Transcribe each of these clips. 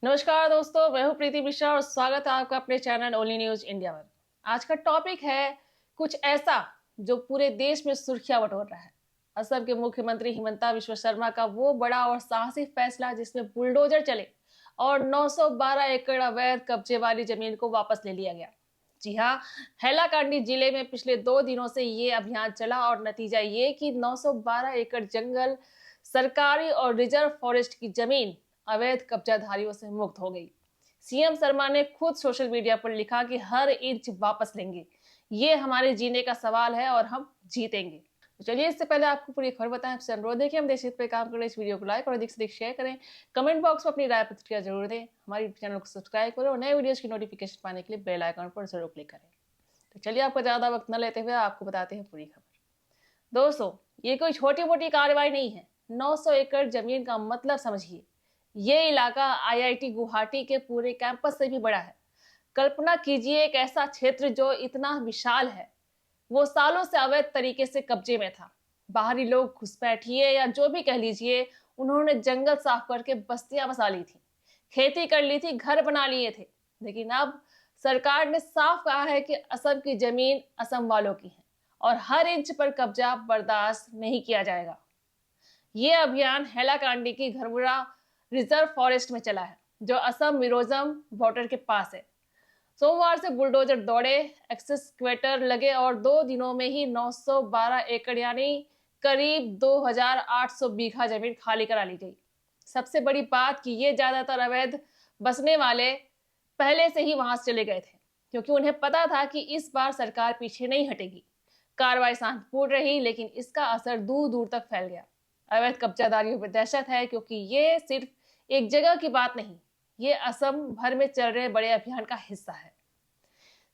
नमस्कार दोस्तों, मैं हूं प्रीति मिश्रा और स्वागत है आपका अपने चैनल ओनली न्यूज इंडिया में। आज का टॉपिक है कुछ ऐसा जो पूरे देश में सुर्खियां बटोर रहा है। असम के मुख्यमंत्री हिमंता विश्व शर्मा का वो बड़ा और साहसी फैसला जिसमें बुलडोजर चले और 912 एकड़ अवैध कब्जे वाली जमीन को वापस ले लिया गया। जी हाँ, हैलाकांडी जिले में पिछले 2 दिनों से ये अभियान चला और नतीजा ये कि 912 एकड़ जंगल, सरकारी और रिजर्व फॉरेस्ट की जमीन अवैध कब्जाधारियों से मुक्त हो गई। सीएम शर्मा ने खुद सोशल मीडिया पर लिखा कि हर इंच वापस लेंगे, ये हमारे जीने का सवाल है और हम जीतेंगे। तो चलिए, इससे पहले आपको पूरी खबर बताएं, आपसे अनुरोध है कि हम देश हित पे काम करें। इस वीडियो को लाइक और अधिक से अधिक शेयर करें। कमेंट बॉक्स में अपनी राय प्रतिक्रिया जरूर दें। हमारे चैनल को सब्सक्राइब करें और नए वीडियोस की नोटिफिकेशन पाने के लिए बेल आइकन पर जरूर क्लिक करें। तो चलिए, आपका ज्यादा वक्त न लेते हुए आपको बताते हैं पूरी खबर। दोस्तों, ये कोई छोटी मोटी कार्रवाई नहीं है। 900 एकड़ जमीन का मतलब समझिए। ये इलाका आईआईटी गुवाहाटी के पूरे कैंपस से भी बड़ा है। कल्पना कीजिए, एक ऐसा क्षेत्र जो इतना विशाल है, वो सालों से अवैध तरीके से कब्जे में था। बाहरी लोग घुसपैठिए या जो भी कह लीजिए, उन्होंने जंगल साफ करके बस्तियां बसा ली थी, खेती कर ली थी, घर बना लिए थे। लेकिन अब सरकार ने साफ कहा है कि असम की जमीन असम वालों की है और हर इंच पर कब्जा बर्दाश्त नहीं किया जाएगा। ये अभियान हैलाकांडी की घरमुरा रिजर्व फॉरेस्ट में चला है, जो असम मिजोरम बॉर्डर के पास है। सोमवार से बुलडोजर दौड़े, एक्सक्वेटर लगे और 2 दिनों में ही 912 एकड़ यानी करीब 2800 बीघा जमीन खाली करा ली गई। सबसे बड़ी बात कि ये ज्यादातर अवैध बसने वाले पहले से ही वहां से चले गए थे, क्योंकि उन्हें पता था कि इस बार सरकार पीछे नहीं हटेगी। कार्रवाई शांतिपूर्ण रही, लेकिन इसका असर दूर दूर तक फैल गया। अवैध कब्जादारियों पर दहशत है, क्योंकि ये सिर्फ एक जगह की बात नहीं, ये असम भर में चल रहे बड़े अभियान का हिस्सा है।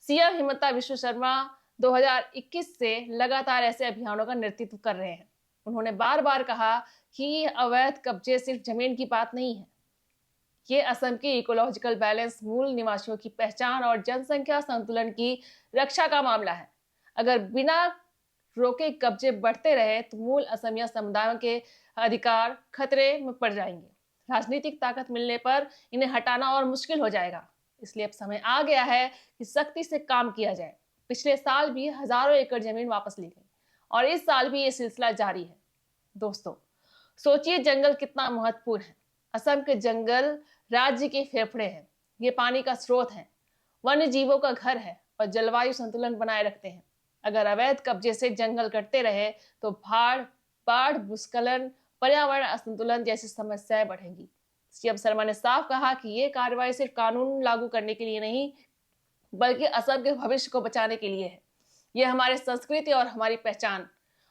सीएम हिमंता विश्व शर्मा 2021 से लगातार ऐसे अभियानों का नेतृत्व कर रहे हैं। उन्होंने बार बार कहा कि अवैध कब्जे सिर्फ जमीन की बात नहीं है, ये असम की इकोलॉजिकल बैलेंस, मूल निवासियों की पहचान और जनसंख्या संतुलन की रक्षा का मामला है। अगर बिना रोके कब्जे बढ़ते रहे तो मूल असमिया समुदायों के अधिकार खतरे में पड़ जाएंगे। राजनीतिक ताकत मिलने पर इन्हें हटाना और मुश्किल हो जाएगा। इसलिए अब समय आ गया है कि सख्ती से काम किया जाए। पिछले साल भी हजारों एकड़ जमीन वापस ली गई और इस साल भी ये सिलसिला जारी है। दोस्तों, सोचिए जंगल कितना महत्वपूर्ण है। असम के जंगल राज्य के फेफड़े हैं। ये पानी का स्रोत है, वन्य जीवों का घर है और जलवायु संतुलन बनाए रखते हैं। अगर अवैध कब्जे से जंगल कटते रहे तो बाढ़, भूस्खलन, पर्यावरण असंतुलन जैसी समस्याएं बढ़ेंगी। सीएम शर्मा ने साफ कहा कि ये कार्रवाई सिर्फ कानून लागू करने के लिए नहीं, बल्कि असम के भविष्य को बचाने के लिए है। ये हमारे संस्कृति और हमारी पहचान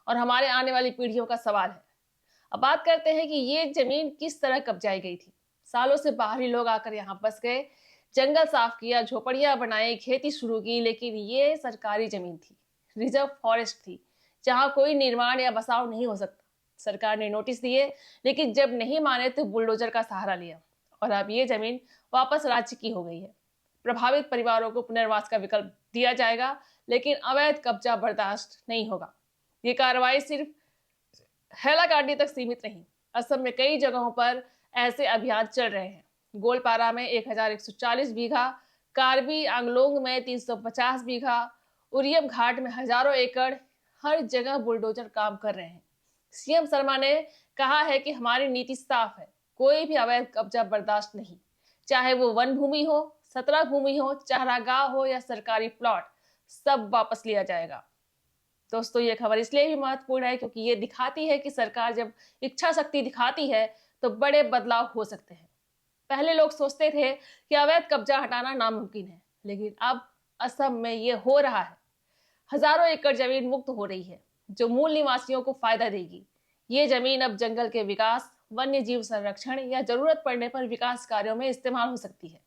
और हमारे आने वाली पीढ़ियों का सवाल है। अब बात करते हैं कि ये जमीन किस तरह कब्जाई गई थी। सालों से बाहरी लोग आकर यहाँ बस गए, जंगल साफ किया, झोपड़ियां बनाई, खेती शुरू की, लेकिन ये सरकारी जमीन थी, रिजर्व फॉरेस्ट थी, जहां कोई निर्माण या बसाव नहीं हो सकता। सरकार ने नोटिस दिए, लेकिन जब नहीं माने तो बुलडोजर का सहारा लिया और अब ये जमीन वापस राज्य की हो गई है। प्रभावित परिवारों को पुनर्वास का विकल्प दिया जाएगा, लेकिन अवैध कब्जा बर्दाश्त नहीं होगा। ये कार्रवाई सिर्फ हैलाकांडी तक सीमित नहीं, असम में कई जगहों पर ऐसे अभियान चल रहे हैं। गोलपारा में 1140 बीघा, कार्बी आंगलोंग में 350 बीघा, उरियम घाट में हजारों एकड़, हर जगह बुलडोजर काम कर रहे हैं। सीएम शर्मा ने कहा है कि हमारी नीति साफ है, कोई भी अवैध कब्जा बर्दाश्त नहीं, चाहे वो वन भूमि हो, सतरा भूमि हो, चारागाह हो या सरकारी प्लॉट, सब वापस लिया जाएगा। दोस्तों, ये खबर इसलिए भी महत्वपूर्ण है क्योंकि ये दिखाती है कि सरकार जब इच्छा शक्ति दिखाती है तो बड़े बदलाव हो सकते हैं। पहले लोग सोचते थे कि अवैध कब्जा हटाना नामुमकिन है, लेकिन अब असम में ये हो रहा है। हजारों एकड़ जमीन मुक्त हो रही है, जो मूल निवासियों को फायदा देगी। ये जमीन अब जंगल के विकास, वन्य जीव संरक्षण या जरूरत पड़ने पर विकास कार्यों में इस्तेमाल हो सकती है।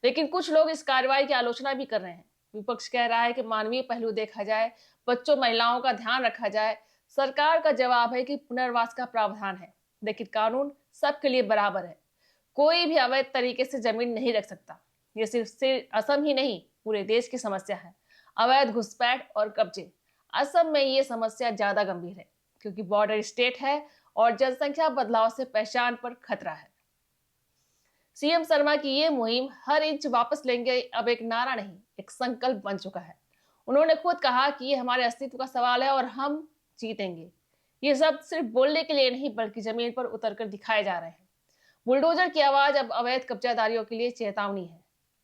लेकिन कुछ लोग इस कार्रवाई की आलोचना भी कर रहे हैं। विपक्ष कह रहा है कि मानवीय पहलू देखा जाए, बच्चों महिलाओं का ध्यान रखा जाए। सरकार का जवाब है कि पुनर्वास का प्रावधान है, लेकिन कानून सबके लिए बराबर है। कोई भी अवैध तरीके से जमीन नहीं रख सकता। ये सिर्फ असम ही नहीं, पूरे देश की समस्या है, अवैध घुसपैठ और कब्जे। असम में ये समस्या ज्यादा गंभीर है, क्योंकि बॉर्डर स्टेट है और जनसंख्या बदलाव से पहचान पर खतरा है। सीएम शर्मा की ये मुहिम हर इंच वापस लेंगे अब एक नारा नहीं, एक संकल्प बन चुका है। उन्होंने खुद कहा कि ये हमारे अस्तित्व का सवाल है और हम जीतेंगे। ये सब सिर्फ बोलने के लिए नहीं बल्कि जमीन पर उतरकर दिखाए जा रहे हैं। बुलडोजर की आवाज अब अवैध कब्जादारियों के लिए चेतावनी है।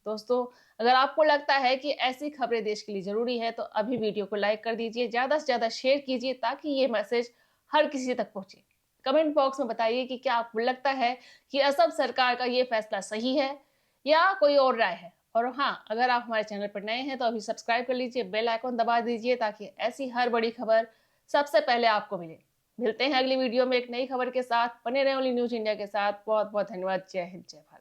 दोस्तों, अगर आपको लगता है कि ऐसी खबरें देश के लिए जरूरी है तो अभी वीडियो को लाइक कर दीजिए, ज्यादा से ज्यादा शेयर कीजिए ताकि ये मैसेज हर किसी तक पहुंचे। कमेंट बॉक्स में बताइए कि क्या आपको लगता है कि असम सरकार का ये फैसला सही है या कोई और राय है। और हाँ, अगर आप हमारे चैनल पर नए हैं तो अभी सब्सक्राइब कर लीजिए, बेल आइकॉन दबा दीजिए ताकि ऐसी हर बड़ी खबर सबसे पहले आपको मिले। मिलते हैं अगली वीडियो में एक नई खबर के साथ। बने रहें ओनली न्यूज इंडिया के साथ। बहुत बहुत धन्यवाद। जय हिंद, जय भारत।